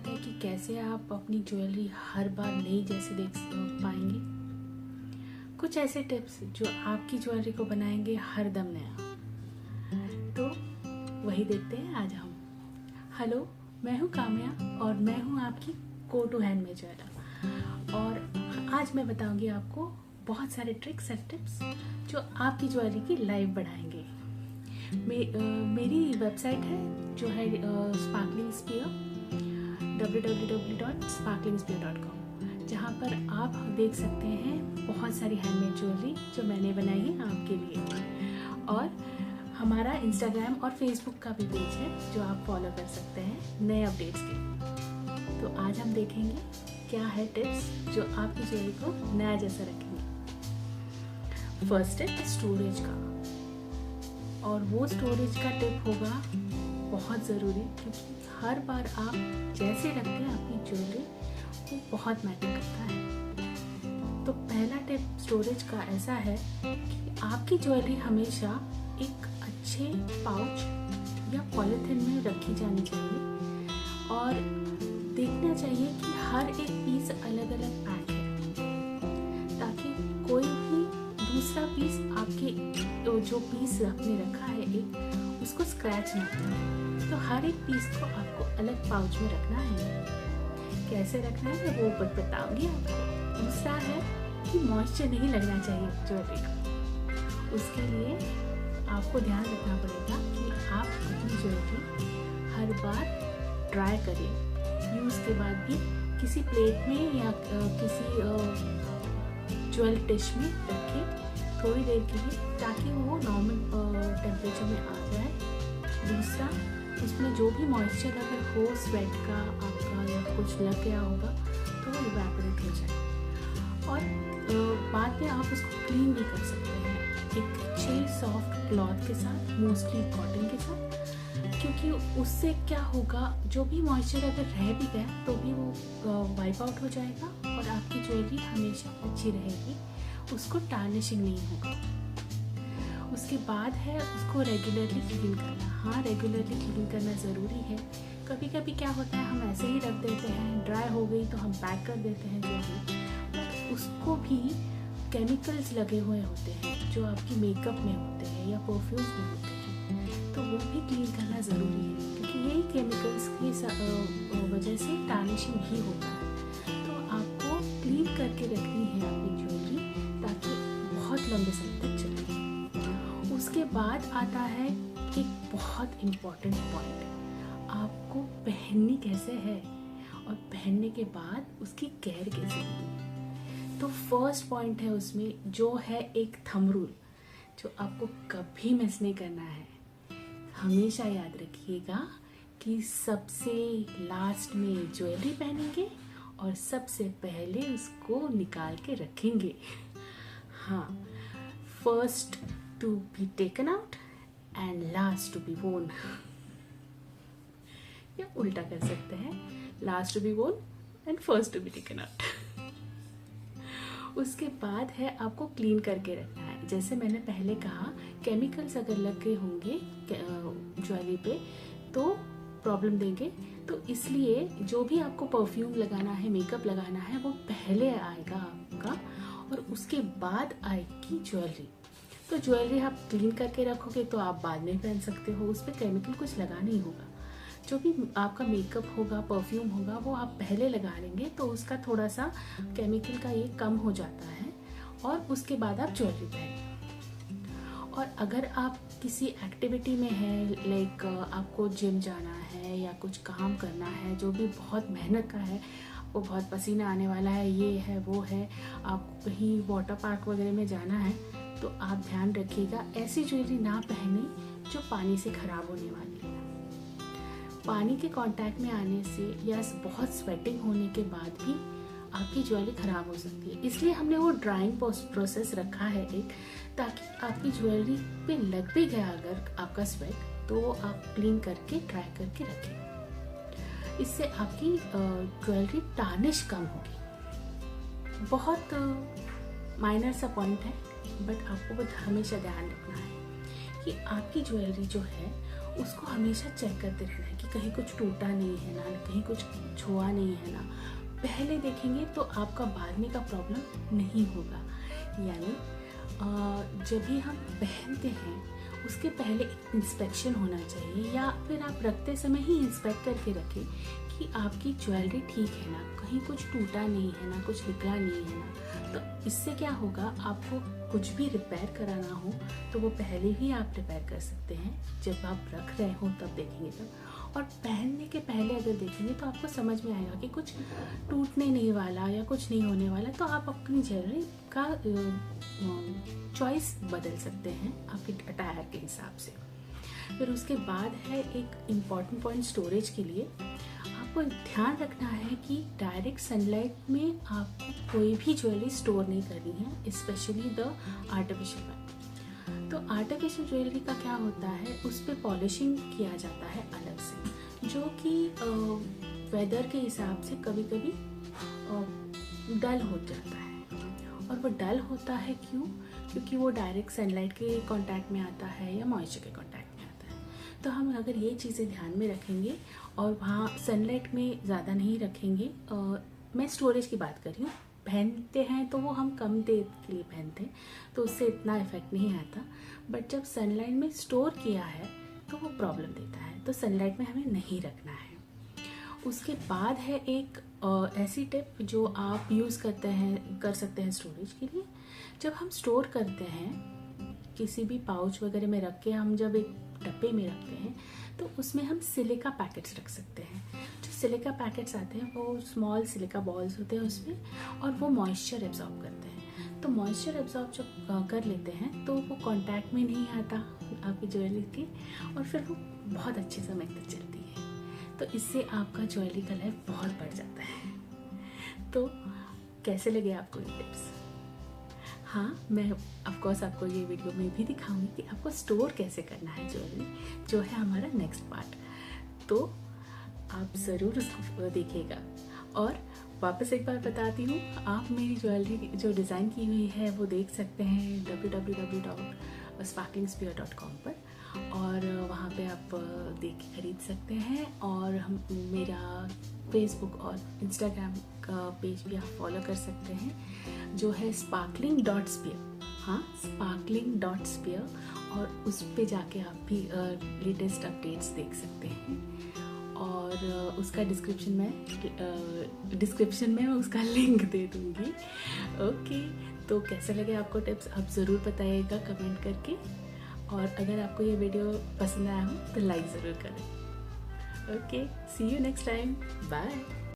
बात है कि कैसे आप अपनी ज्वेलरी हर बार नई जैसे देख पाएंगे। कुछ ऐसे टिप्स जो आपकी ज्वेलरी को बनाएंगे हर दम नया। तो वही देखते हैं आज हम। हेलो, मैं हूँ काम्या और मैं हूँ आपकी गो टू हैंडमेड ज्वेलर। और आज मैं बताऊंगी आपको बहुत सारे ट्रिक्स एंड टिप्स जो आपकी ज्वेलरी की लाइफ बढ़ाएंगे। मेरी वेबसाइट है जो है स्पार्कलिंग स्फीयर www.sparklingsphere.com, जहाँ पर आप देख सकते हैं बहुत सारी हैंडमेड ज्वेलरी जो मैंने बनाई है आपके लिए। और हमारा इंस्टाग्राम और फेसबुक का भी पेज है जो आप फॉलो कर सकते हैं नए अपडेट्स के। तो आज हम देखेंगे क्या है टिप्स जो आपकी ज्वेलरी को नया जैसा रखेंगे। फर्स्ट टिप स्टोरेज का, और वो स्टोरेज का टिप होगा बहुत ज़रूरी, क्योंकि हर बार आप जैसे रखते हैं अपनी ज्वेलरी वो बहुत मैटर करता है। तो पहला टिप स्टोरेज का ऐसा है कि आपकी ज्वेलरी हमेशा एक अच्छे पाउच या पॉलिथीन में रखी जानी चाहिए और देखना चाहिए कि हर एक पीस अलग अलग पैक है, ताकि कोई भी दूसरा पीस आपके जो पीस आपने रखा है एक उसको स्क्रैच ना करे। तो हर एक पीस को आपको अलग पाउच में रखना है। कैसे रखना है वो ऊपर बताऊंगी आपको। दूसरा है कि मॉइस्चर नहीं लगना चाहिए ज्वेलरी को। उसके लिए आपको ध्यान रखना पड़ेगा कि आप अपनी ज्वेलरी हर बार ड्राई करें। यूज़ के बाद भी किसी प्लेट में या किसी ज्वेल डिश में रखें थोड़ी देर के लिए, ताकि वो नॉर्मल टेम्परेचर में आ जाए। दूसरा, उसमें जो भी मॉइस्चर अगर हो स्वेट का आपका या कुछ लग गया होगा तो वो इवेपोरेट हो जाए। और बाद में आप उसको क्लीन भी कर सकते हैं एक अच्छे सॉफ्ट क्लॉथ के साथ, मोस्टली कॉटन के साथ, क्योंकि उससे क्या होगा, जो भी मॉइस्चर अगर रह भी गया तो भी वो वाइप आउट हो जाएगा और आपकी ज्वेलरी हमेशा अच्छी रहेगी, उसको टार्निशिंग नहीं होगा। उसके बाद है उसको रेगुलरली क्लीन करना। हाँ, रेगुलरली क्लीन करना ज़रूरी है। कभी कभी क्या होता है, हम ऐसे ही रख देते हैं, ड्राई हो गई तो हम पैक कर देते हैं ज्वेलरी, बट उसको भी केमिकल्स लगे हुए होते हैं जो आपकी मेकअप में होते हैं या परफ्यूम्स में होते हैं, तो वो भी क्लीन करना ज़रूरी है, क्योंकि यही केमिकल्स की वजह से टार्निशिंग ही होता है। तो आपको क्लीन करके रखनी है अपनी ज्वेलरी ताकि बहुत लंबे समय तक चले। उसके बाद आता है एक बहुत इम्पॉर्टेंट पॉइंट, आपको पहननी कैसे है और पहनने के बाद उसकी केयर कैसे करनी है। तो फर्स्ट पॉइंट है उसमें जो है एक थंब रूल, जो आपको कभी मिस नहीं करना है। हमेशा याद रखिएगा कि सबसे लास्ट में ज्वेलरी पहनेंगे और सबसे पहले उसको निकाल के रखेंगे। हाँ, first to be taken out and last to be won. या उल्टा कर सकते हैं, last to be won and first to be taken out. उसके बाद है आपको क्लीन करके रखना है। जैसे मैंने पहले कहा, केमिकल्स अगर लगे होंगे ज्वेलरी पे तो प्रॉब्लम देंगे, तो इसलिए जो भी आपको परफ्यूम लगाना है, मेकअप लगाना है, वो पहले आएगा आपका और उसके बाद आएगी ज्वेलरी। तो ज्वेलरी आप क्लीन करके रखोगे तो आप बाद में पहन सकते हो, उस पर केमिकल कुछ लगा नहीं होगा। जो भी आपका मेकअप होगा, परफ्यूम होगा, वो आप पहले लगा लेंगे तो उसका थोड़ा सा केमिकल का ये कम हो जाता है और उसके बाद आप ज्वेलरी पहनें। और अगर आप किसी एक्टिविटी में है, लाइक आपको जिम जाना है या कुछ काम करना है जो भी बहुत मेहनत का है, वो बहुत पसीना आने वाला है, ये है वो है, आपको कहीं वाटर पार्क वगैरह में जाना है, तो आप ध्यान रखिएगा ऐसी ज्वेलरी ना पहने जो पानी से खराब होने वाली है। पानी के कांटेक्ट में आने से या बहुत स्वेटिंग होने के बाद भी आपकी ज्वेलरी खराब हो सकती है। इसलिए हमने वो ड्राइंग प्रोसेस रखा है एक, ताकि आपकी ज्वेलरी पे लग भी गया अगर आपका स्वेट, तो आप क्लीन करके ड्राई करके रखें। इससे आपकी ज्वेलरी टार्निश कम होगी। बहुत माइनर सा पॉइंट है, बट आपको हमेशा ध्यान रखना है कि आपकी ज्वेलरी जो है उसको हमेशा चेक करते रहना है कि कहीं कुछ टूटा नहीं है ना, कहीं कुछ छुआ नहीं है ना। पहले देखेंगे तो आपका बाद में का प्रॉब्लम नहीं होगा। यानी जब भी हम पहनते हैं उसके पहले इंस्पेक्शन होना चाहिए, या फिर आप रखते समय ही इंस्पेक्ट करके रखें कि आपकी ज्वेलरी ठीक है ना, कहीं कुछ टूटा नहीं है ना, कुछ निकला नहीं है ना। तो इससे क्या होगा, आपको कुछ भी रिपेयर कराना हो तो वो पहले ही आप रिपेयर कर सकते हैं। जब आप रख रहे हो तब देखेंगे तब, और पहनने के पहले अगर देखेंगे तो आपको समझ में आएगा कि कुछ टूटने नहीं वाला या कुछ नहीं होने वाला। तो आप अपनी ज्वेलरी का चॉइस बदल सकते हैं आपके अटायर के हिसाब से। फिर उसके बाद है एक इम्पॉर्टेंट पॉइंट स्टोरेज के लिए। आपको ध्यान रखना है कि डायरेक्ट सनलाइट में आपको कोई भी ज्वेलरी स्टोर नहीं करनी है, स्पेशली द आर्टिफिशियल वन। तो आर्टिफिशियल ज्वेलरी का क्या होता है, उस पर पॉलिशिंग किया जाता है अलग से, जो कि वेदर के हिसाब से कभी कभी डल हो जाता है। और वो डल होता है क्यों? क्योंकि वो डायरेक्ट सनलाइट के कांटेक्ट में आता है या मॉइस्चर के कांटेक्ट में आता है। तो हम अगर ये चीज़ें ध्यान में रखेंगे और वहाँ सनलाइट में ज़्यादा नहीं रखेंगे, मैं स्टोरेज की बात कर रही हूँ, पहनते हैं तो वो हम कम देर के लिए पहनते हैं तो उससे इतना इफेक्ट नहीं आता, बट जब सनलाइट में स्टोर किया है तो वो प्रॉब्लम देता है। तो सनलाइट में हमें नहीं रखना है। उसके बाद है एक ऐसी टिप जो आप यूज़ कर सकते हैं स्टोरेज के लिए। जब हम स्टोर करते हैं किसी भी पाउच वगैरह में रख के, हम जब एक डब्बे में रखते हैं तो उसमें हम सिलिका पैकेट्स रख सकते हैं। जो सिलिका पैकेट्स आते हैं वो स्मॉल सिलिका बॉल्स होते हैं उसमें, और वो मॉइस्चर एब्जॉर्ब करते हैं। तो मॉइस्चर एब्जॉर्ब जब कर लेते हैं तो वो कांटेक्ट में नहीं आता आपकी ज्वेलरी के, और फिर वो बहुत अच्छे समय तक चलती है। तो इससे आपका ज्वेलरी का लाइफ बहुत बढ़ जाता है। तो कैसे लगे आपको ये टिप्स? हाँ, मैं ऑफकोर्स आपको ये वीडियो में भी दिखाऊंगी कि आपको स्टोर कैसे करना है ज्वेलरी, जो है हमारा नेक्स्ट पार्ट। तो आप ज़रूर उसको देखिएगा। और वापस एक बार बताती हूँ, आप मेरी ज्वेलरी जो डिज़ाइन की हुई है वो देख सकते हैं www.sparklingspear.com पर, और वहाँ पे आप देख के खरीद सकते हैं। और हम मेरा फेसबुक और इंस्टाग्राम का पेज भी आप फॉलो कर सकते हैं, जो है sparkling.spear। हाँ, sparkling.spear, और उस पे जाके आप भी लेटेस्ट अपडेट्स देख सकते हैं। और उसका डिस्क्रिप्शन में मैं उसका लिंक दे दूँगी। ओके, तो कैसे लगे आपको टिप्स आप ज़रूर बताइएगा कमेंट करके। और अगर आपको ये वीडियो पसंद आया हो तो लाइक ज़रूर करें। Okay, see you next time, bye.